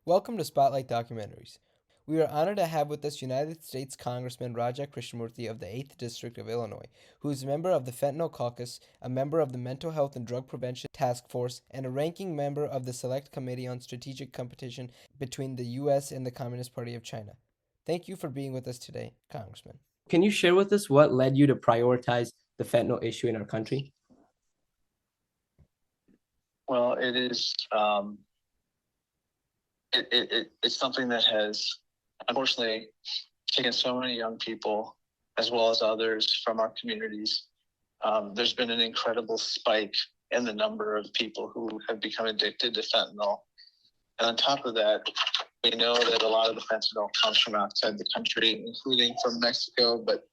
Welcome to Spotlight Documentaries. We are honored to have with us United States Congressman Raja Krishnamoorthi of the 8th District of Illinois, who is a member of the Fentanyl Caucus, a member of the Mental Health and Drug Prevention Task Force, and a ranking member of the Select Committee on Strategic Competition between the U.S. and the Communist Party of China. Thank you for being with us today, Congressman. Can you share with us what led you to prioritize the fentanyl issue in our country? Well, it's something that has unfortunately taken so many young people as well as others from our communities. There's been an incredible spike in the number of people who have become addicted to fentanyl. And on top of that, we know that a lot of the fentanyl comes from outside the country, including from Mexico, but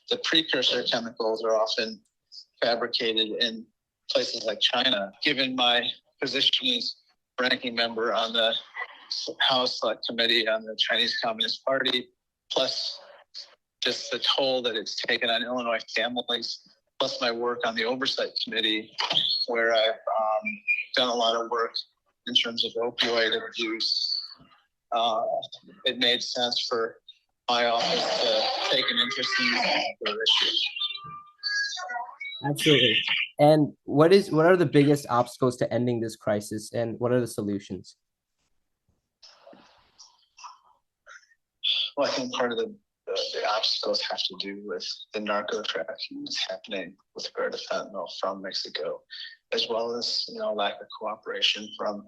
the precursor chemicals are often fabricated in places like China. Given my position as ranking member on the House Select Committee on the Chinese Communist Party, plus just the toll that it's taken on Illinois families, plus my work on the Oversight Committee, where I've done a lot of work in terms of opioid abuse, it made sense for my office to take an interest in this particular issue. Absolutely. And what are the biggest obstacles to ending this crisis, and what are the solutions? Well, I think part of the obstacles have to do with the narco trafficking that's happening with regard to fentanyl from Mexico, as well as lack of cooperation from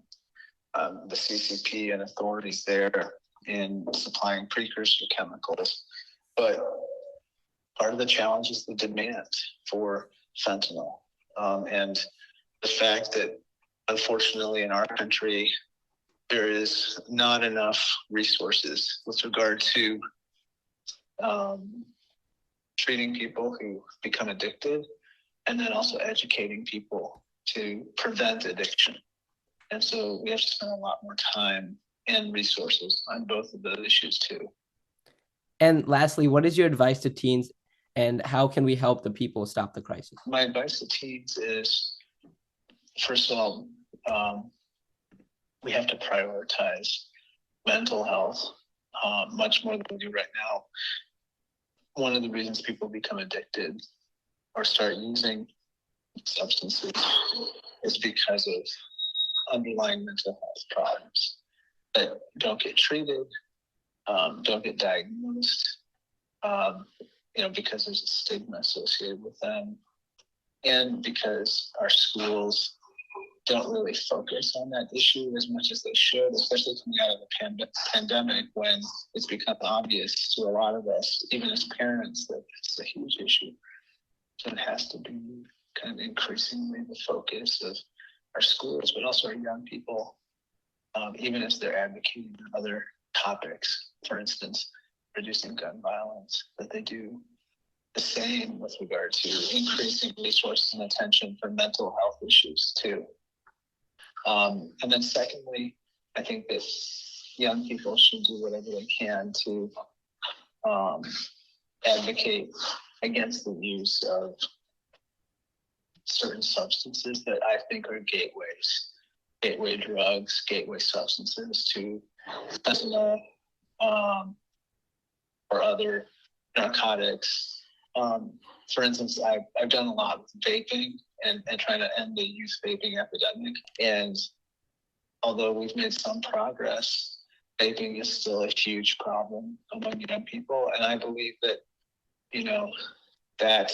the CCP and authorities there in supplying precursor chemicals. But part of the challenge is the demand for fentanyl, and the fact that unfortunately in our country there is not enough resources with regard to treating people who become addicted, and then also educating people to prevent addiction. And so we have to spend a lot more time and resources on both of those issues too. And lastly, what is your advice to teens, and how can we help the people stop the crisis? My advice to teens is, first of all, we have to prioritize mental health much more than we do right now. One of the reasons people become addicted or start using substances is because of underlying mental health problems that don't get treated, don't get diagnosed, because there's a stigma associated with them, and because our schools don't really focus on that issue as much as they should, especially coming out of the pandemic, when it's become obvious to a lot of us, even as parents, that it's a huge issue. So it has to be kind of increasingly the focus of our schools, but also our young people, even as they're advocating on other topics, for instance, reducing gun violence, that they do the same with regard to increasing resources and attention for mental health issues too. And then secondly, I think that young people should do whatever they can to advocate against the use of certain substances that I think are gateway drugs, gateway substances to fentanyl or other narcotics. For instance, I've done a lot with vaping and trying to end the youth vaping epidemic. And although we've made some progress, vaping is still a huge problem among young people. And I believe that, that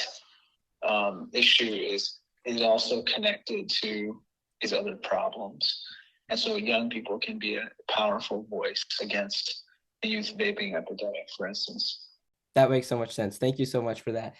issue is also connected to these other problems. And so young people can be a powerful voice against the youth vaping epidemic, for instance. That makes so much sense. Thank you so much for that.